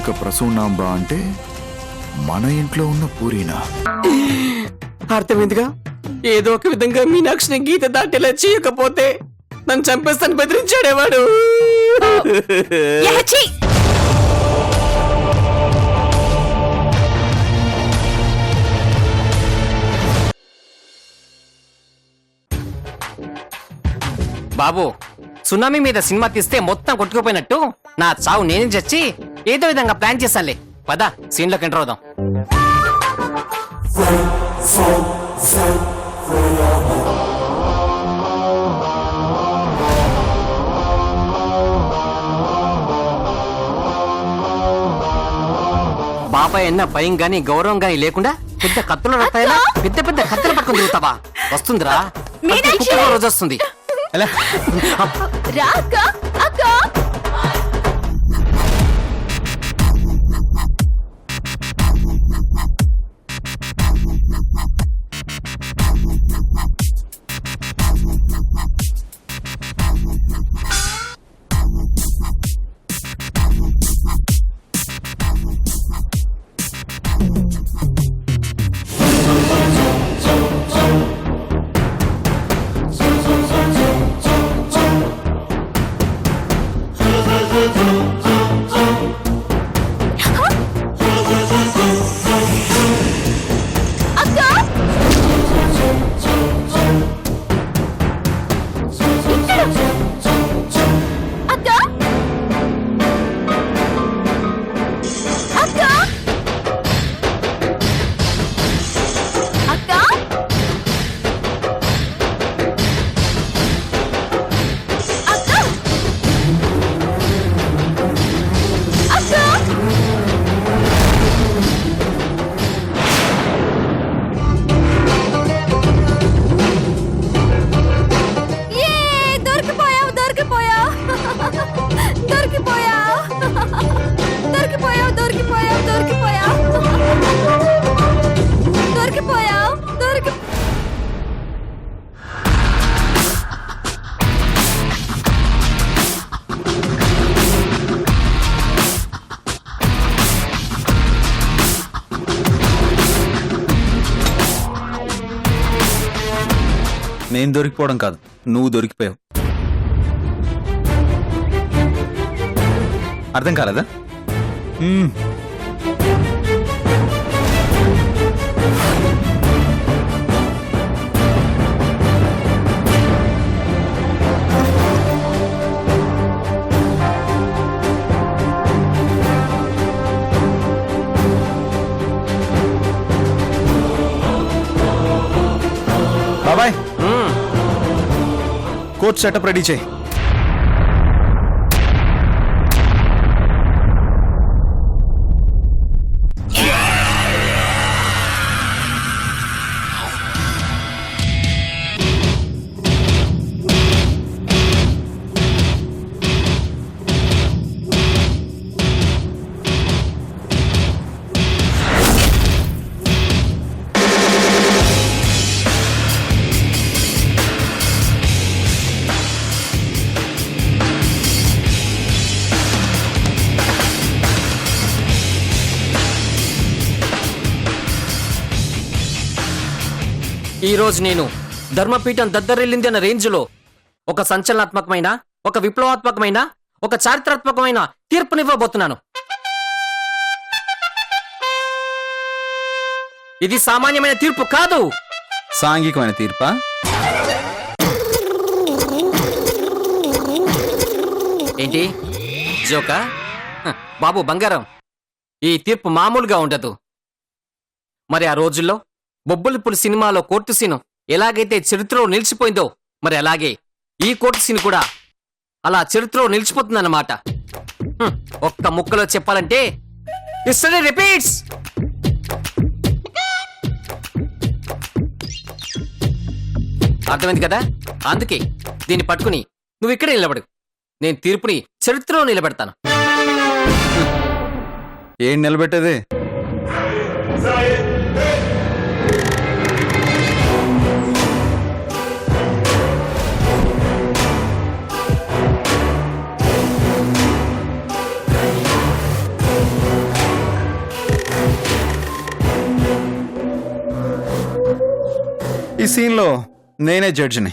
లేక ప్రసూనాంబ అంటే మన ఇంట్లో ఉన్న పూరీనా? అర్థమైందిగా. ఏదో ఒక విధంగా మీనాక్షిని గీత దాటేలా చేయకపోతే నన్ను చంపేస్తాను బెదిరించాడేవాడు. బాబు, సునామీ మీద సినిమా తీస్తే మొత్తం కొట్టుకుపోయినట్టు నా చావు నేనే చచ్చి ఏదో విధంగా ప్లాన్ చేశానులే. పద సీన్లోకి ఎంటర్ అవుదాం. బాబాయ్ అన్న భయం గాని గౌరవం గాని లేకుండా పెద్ద కత్తులు రక్తాయిలా పెద్ద పెద్ద కత్తులు పట్టుకుని తిరుగుతావా? వస్తుందిరా, రోజు వస్తుంది. నేను దొరికిపోవడం కాదు, నువ్వు దొరికిపోయావు. అర్థం కాలేదా? బాబాయ్, కోచ్ సెటప్ రెడీ చేయి. ఈ రోజు నేను ధర్మపీఠం దద్దరిల్లింది అన్న రేంజ్లో ఒక సంచలనాత్మకమైన, ఒక విప్లవాత్మకమైన, ఒక చారిత్రాత్మకమైన తీర్పునివ్వబోతున్నాను. ఇది సామాన్యమైన తీర్పు కాదు, సాంఘికమైన తీర్పా? ఏంటి జోకా? బాబు బంగారం, ఈ తీర్పు మామూలుగా ఉండదు. మరి ఆ రోజుల్లో బొబ్బులిపులి సినిమాలో కోర్టు సీను ఎలాగైతే చరిత్రలో నిలిచిపోయిందో, మరి అలాగే ఈ కోర్టు సీన్ కూడా అలా చరిత్రలో నిలిచిపోతుందన్నమాట. ఒక్క ముక్కలో చెప్పాలంటే హిస్టరీ రిపీట్స్. అర్థమైంది కదా? అందుకే దీన్ని పట్టుకుని నువ్వు ఇక్కడే నిలబడు, నేను తీర్పుని చరిత్రలో నిలబెడతాను. ఏం నిలబెట్టేది? ఈ సీన్లో నేనే జడ్జిని.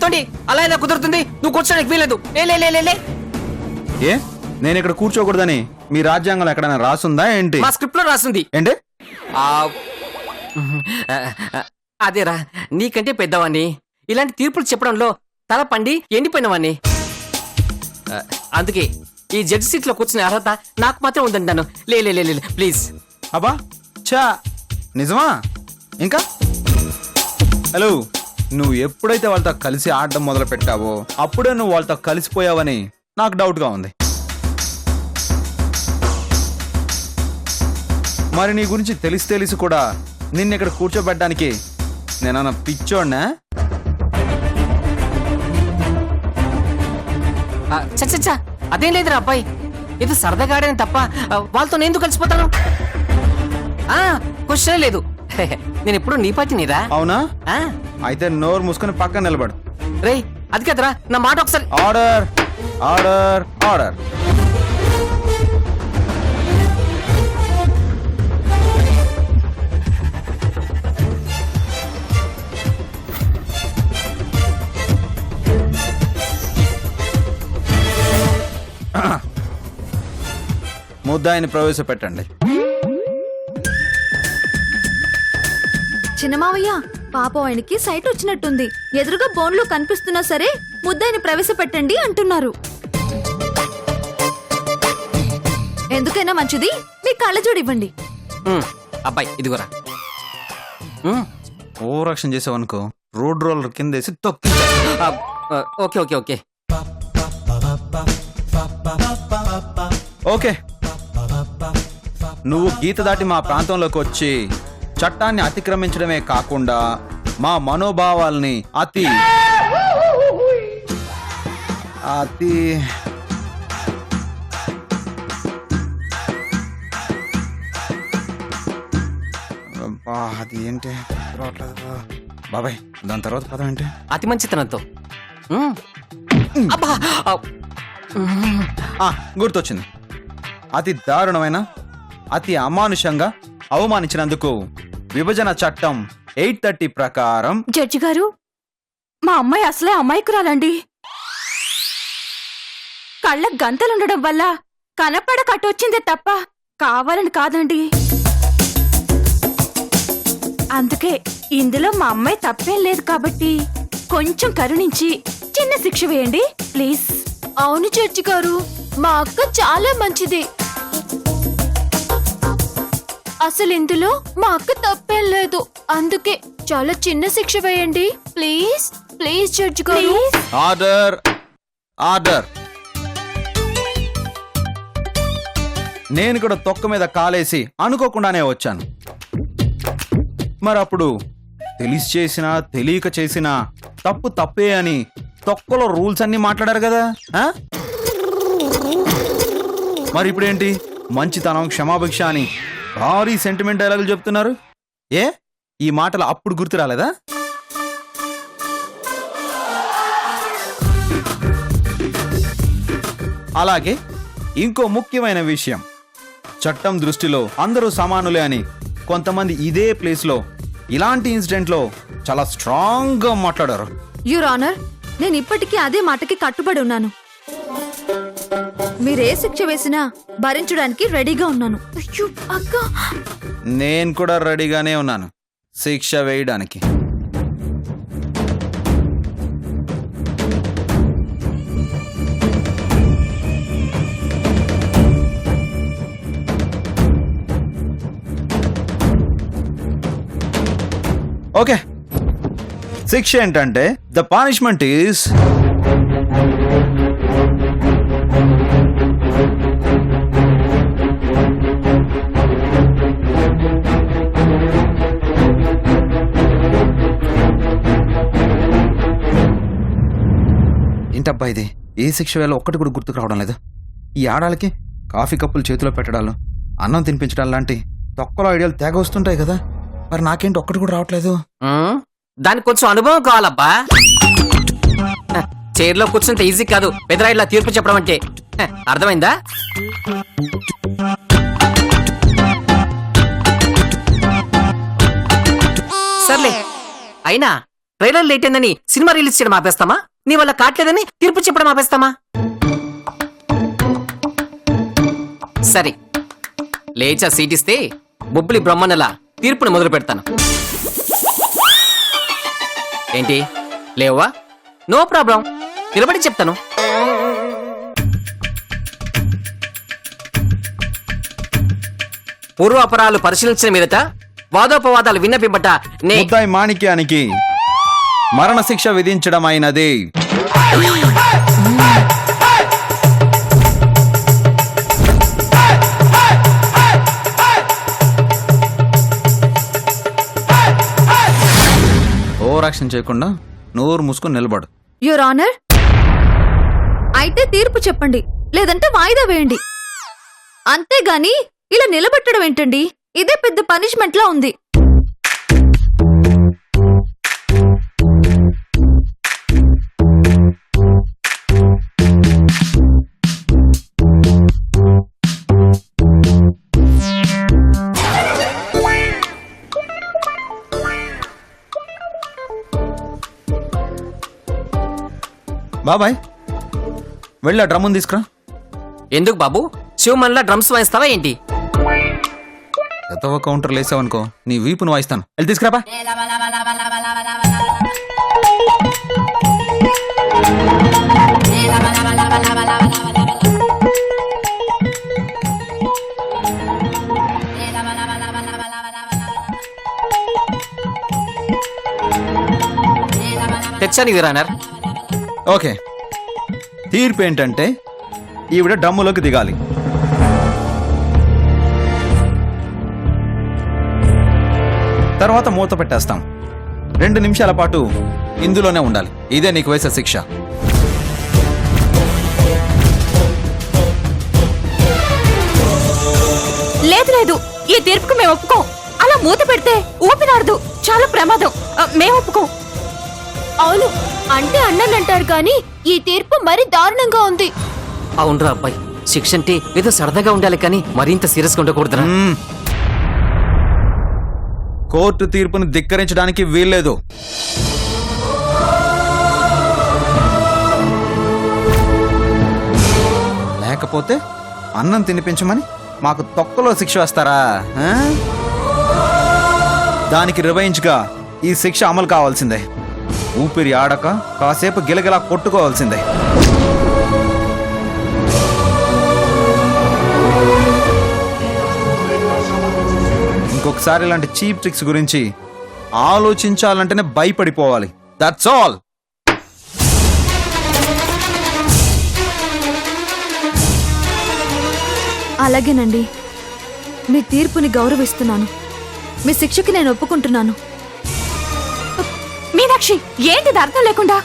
తొండి అలా అయినా కుదురుతుంది. నువ్వు కూర్చోడానికి వీలేదు. లే. ఏ నేను ఇక్కడ కూర్చోకూడదని మీ రాజ్యాంగంలో ఎక్కడైనా రాసుందా ఏంటి? మా స్క్రిప్ట్ లో రాసింది. ఏంటి? అదేరా, నీకంటే పెద్దవాణ్ణి, ఇలాంటి తీర్పులు చెప్పడంలో తల పండి ఎండిపోయినవాణ్ణి. అందుకే ఈ జడ్జి సీట్ లో కూర్చునే అర్హత నాకు మాత్రం ఉందంటాను. లే ప్లీజ్. అబ్బా చా, నిజమా? ఇంకా హలో, నువ్వు ఎప్పుడైతే వాళ్ళతో కలిసి ఆడడం మొదలు పెట్టావో అప్పుడే నువ్వు వాళ్ళతో కలిసిపోయావని నాకు డౌట్గా ఉంది. మరి నీ గురించి తెలిసి కూడా నిన్ను ఇక్కడ కూర్చోబెట్టడానికి నేనన్నా పిచ్చోడ్నా? చచ్చా, అదేం లేదురా అబ్బాయి, ఇది సరదాగా ఆడాను తప్ప వాళ్ళతో నేను ఎందుకు కలిసిపోతాను? క్వశ్చన్ లేదు. నేను ఎప్పుడు నీ పార్టీనిరా. అవునా? అయితే నోరు మూసుకొని పక్కన నిలబడు. రే అది కదరా, నా మాట ఒకసారి. Order order order. ముద్దాయిని ప్రవేశపెట్టండి. చిన్నమావయ్య, పాపం ఆయనకి సైట్ వచ్చినట్టుంది. ఎదురుగా బోన్లో కనిపిస్తున్నా సరే ముద్దాయిని ప్రవేశపెట్టండి అంటున్నారు. ఎందుకైనా మంచిది మీ కళ్ళజోడు ఇవ్వండి. అబ్బాయి ఇదిగోరా. ఓ రక్షణ చేసావనుకో, రోడ్ రోలర్ కిందేసి తొక్కి. ఓకే ఓకే, నువ్వు గీత దాటి మా ప్రాంతంలోకి వచ్చి చట్టాన్ని అతిక్రమించడమే కాకుండా మా మనోభావాల్ని అతి అది ఏంటి బాబాయ్, దాని తర్వాత పదం ఏంటి? అతి మంచితనంతో. అబ్బా, గుర్తొచ్చింది. అతి దారుణమైన, అతి అమానుషంగా అవమానించినందుకు విభజన చట్టం 830 ప్రకారం. జడ్జి గారు, మా అమ్మాయి అసలే అమాయకురాలండి. కళ్ళ గంతలుండడం వల్ల కనపడ కట్టొచ్చిందే తప్ప కావాలని కాదండి. అందుకే ఇందులో మా అమ్మాయి తప్పేం లేదు కాబట్టి కొంచెం కరుణించి చిన్న శిక్ష వేయండి ప్లీజ్. అవును జడ్జి గారు, మా అక్క చాలా మంచిది. అసలు ఇందులో మా అక్క తప్పేం లేదు. అందుకే చాలా చిన్న శిక్ష వేయండి ప్లీజ్. ప్లీజ్ జడ్జి గారు. Order order. నేను కూడా తొక్క మీద కాలేసి అనుకోకుండానే వచ్చాను. మరి అప్పుడు తెలిసి చేసినా తెలియక చేసినా తప్పు తప్పే అని తొక్కలో రూల్స్ అన్ని మాట్లాడారు కదా. మరి ఇప్పుడేంటి మంచితనం క్షమాభిక్ష అని భారీ సెంటిమెంట్ డైలాగులు చెప్తున్నారు? ఏ ఈ మాటలు అప్పుడు గుర్తు రాలేదా? అలాగే ఇంకో ముఖ్యమైన విషయం, చట్టం దృష్టిలో అందరూ సమానులే అని కొంతమంది ఇదే ప్లేస్ లో ఇలాంటి ఇన్సిడెంట్ లో చాలా స్ట్రాంగ్ గా మాట్లాడారు. యువర్ ఆనర్, నేను ఇప్పటికీ అదే మాటకి కట్టుబడి ఉన్నాను. మీరే శిక్ష వేసినా భరించడానికి రెడీగా ఉన్నాను. అయ్యో అక్క, నేను కూడా రెడీగానే ఉన్నాను శిక్ష వేయడానికి. ఓకే, శిక్ష ఏంటంటే ద పనిష్మెంట్ ఈస్ ఏంటబ్బా ఇది? ఏ శిక్ష వేళ ఒక్కటి కూడా గుర్తుకు రావడం లేదు. ఈ ఆడాలకి కాఫీ కప్పులు చేతిలో పెట్టడాలు, అన్నం తినిపించడం లాంటి తొక్కలో ఐడియాలు తెగ వస్తుంటాయి కదా. మరి నాకేంటి ఒక్కటి కూడా రావట్లేదు? దానికి కొంచెం అనుభవం కావాలబ్బా. చైర్లో కూర్చుంటే ఈజీ కాదు పెదరాయిలా తీర్పు చెప్పడం అంటే. అర్థమైందా? సర్లే, అయినా ట్రైలర్ లేట్ అయిందని సినిమా రిలీజ్ చేయడం ఆపేస్తామా? నీ వల్ల కావట్లేదని తీర్పు చెప్పడం ఆపేస్తామా? సరే, లేచా సీటిస్తే బొబ్బిలి బ్రహ్మన్నలా తీర్పుని మొదలు పెడతాను. ఏంటి లేవా? నో ప్రాబ్లం, నిలబడి చెప్తాను. పూర్వాపరాలు పరిశీలించిన మీదట వాదోపవాదాలు విన్న పిమ్మట ముద్దాయి మాణిక్యానికి మరణశిక్ష విధించడం అయినది. ఓవరాక్షన్ చేయకుండా నోరు మూసుకొని నిలబడు. యువర్ ఆనర్, అయితే తీర్పు చెప్పండి, లేదంటే వాయిదా వేయండి. అంతేగాని ఇలా నిలబెట్టడం ఏంటండి? ఇదే పెద్ద పనిష్మెంట్ లా ఉంది. బాబాయ్, వెళ్ళా డ్రమ్ముని తీసుకురా. ఎందుకు బాబు? శివమన్లా డ్రమ్స్ వాయిస్తావా ఏంటి? గతవ కౌంటర్ లేసావనుకో నీ వీపును వాయిస్తాను. వెళ్ళి తీసుకురాబా. తెచ్చాను యువర్ ఆనర్. ఓకే, తీర్పు ఏంటంటే ఈవిడ డ్రమ్ములోకి దిగాలి. తర్వాత మూత పెట్టేస్తాం. 2 నిమిషాల పాటు ఇందులోనే ఉండాలి. ఇదే నీకు వేసే శిక్ష. లేదు లేదు, ఈ తీర్పుకు మేము ఒప్పుకోం. అలా మూత పెడితే ఊపిరాడదు, చాలా ప్రమాదం. మేము ఒప్పుకోం. అవును అంటే అన్నానంటారు కానీ ఈ తీర్పు మరి దారుణంగా ఉంది. అవునరా అబ్బాయి, శిక్ష అంటే ఏదో సరదాగా ఉండాలి కానీ మరింత సీరియస్ గా ఉండకూడదురా. కోర్టు తీర్పును ధిక్కరించడానికి వీల్లేదు. లేకపోతే అన్నం తినిపించమని మాకు తొక్కలో శిక్ష వేస్తారా? దానికి రివెంజ్గా ఈ శిక్ష అమలు కావాల్సిందే. ఊపిరి ఆడక కాసేపు గిలగిలా కొట్టుకోవాల్సిందే. ఇంకొకసారి ఇలాంటి చీప్ ట్రిక్స్ గురించి ఆలోచించాలంటేనే భయపడిపోవాలి. That's all. అలాగేనండి, మీ తీర్పుని గౌరవిస్తున్నాను. మీ శిక్షకి నేను ఒప్పుకుంటున్నాను. మీనాక్షి, ఏంటిది అర్థం లేకుండా?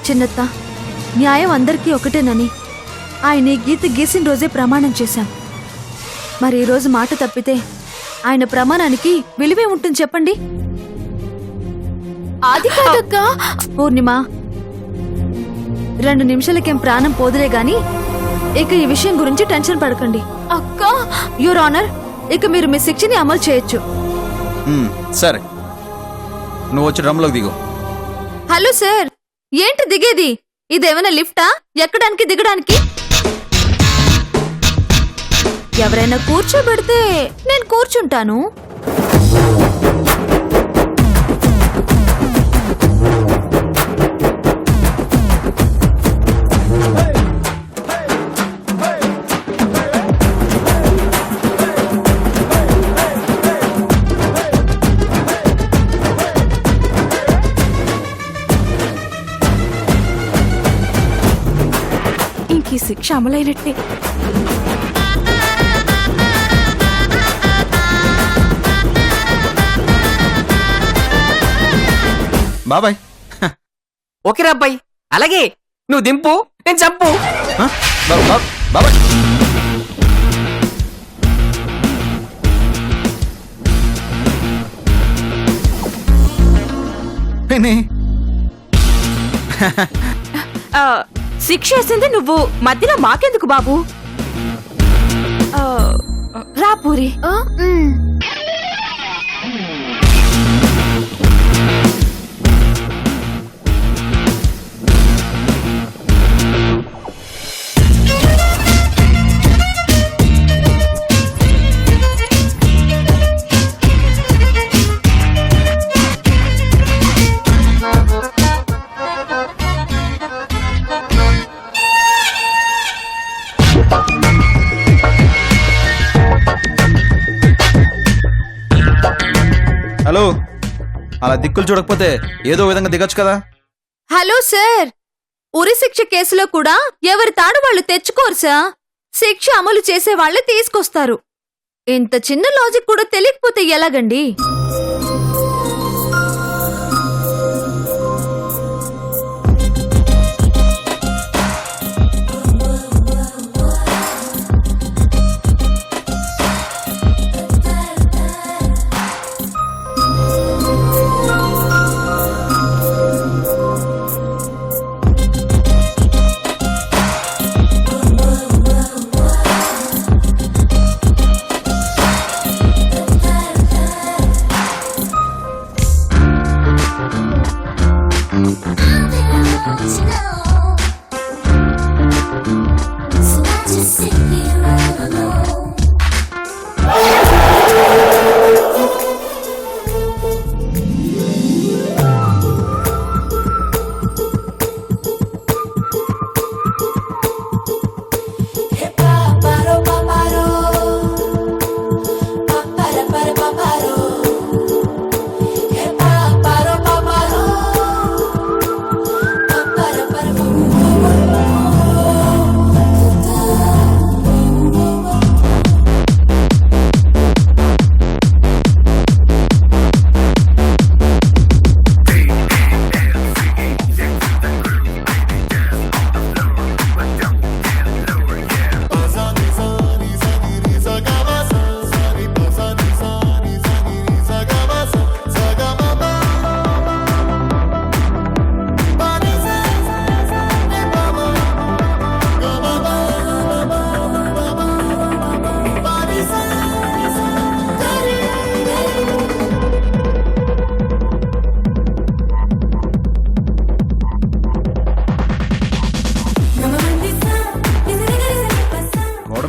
చిన్నత్త, న్యాయం అందరికీ ఒకటేనని ఆయన ఈ గీత గీసిన రోజే ప్రమాణం చేశాం. మరి ఈరోజు మాట తప్పితే ఆయన ప్రమాణానికి విలువే ఉంటుంది చెప్పండి? అది కాదక్కా. పూర్ణిమ, 2 నిమిషాలకేం ప్రాణం పోదులే గాని ఇక ఈ విషయం గురించి టెన్షన్ పడకండి. అక్కా, యువర్ ఆనర్, ఇక మీరు మీ శిక్షని అమలు చేయొచ్చు. సరే, నువ్వు వచ్చి డ్రమ్లోకి దిగు. హలో సార్, ఏంటి దిగేది? ఇదేమైనా లిఫ్టా? ఎక్కడానికి దిగడానికి? ఎవరైనా కూర్చోబెడితే నేను కూర్చుంటాను. ఇంక ఈ శిక్ష అమలైనట్టే. బాబాయ్. ఓకేరా అబ్బాయి, అలాగే నువ్వు దింపు, నేను చంపు. బాబాయ్, దేని ఆ, శిక్ష వేసింది నువ్వు మధ్యలో మాకెందుకు బాబు ఆ, రా పూరి హలో, అలా దిక్కులు చూడకపోతే ఏదో విధంగా దిగొచ్చు కదా. హలో సార్, ఉరి శిక్ష కేసులో కూడా ఎవరి తాడు వాళ్ళు తెచ్చుకోరు సార్. శిక్ష అమలు చేసే వాళ్ళే తీసుకొస్తారు. ఇంత చిన్న లాజిక్ కూడా తెలియకపోతే ఎలాగండి?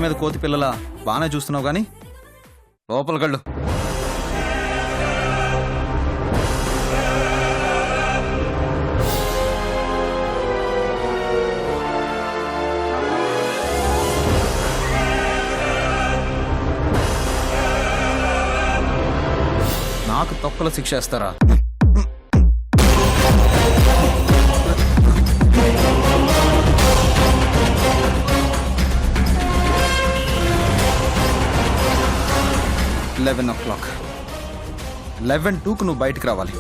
మీద కోతి పిల్లల బాగానే చూస్తున్నావు గాని లోపల కళ్ళు. నాకు తొక్కల శిక్ష వేస్తారా? o'clock 11:02కు నువ్వు బయటికి రావాలి.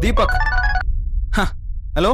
దీపక్, హలో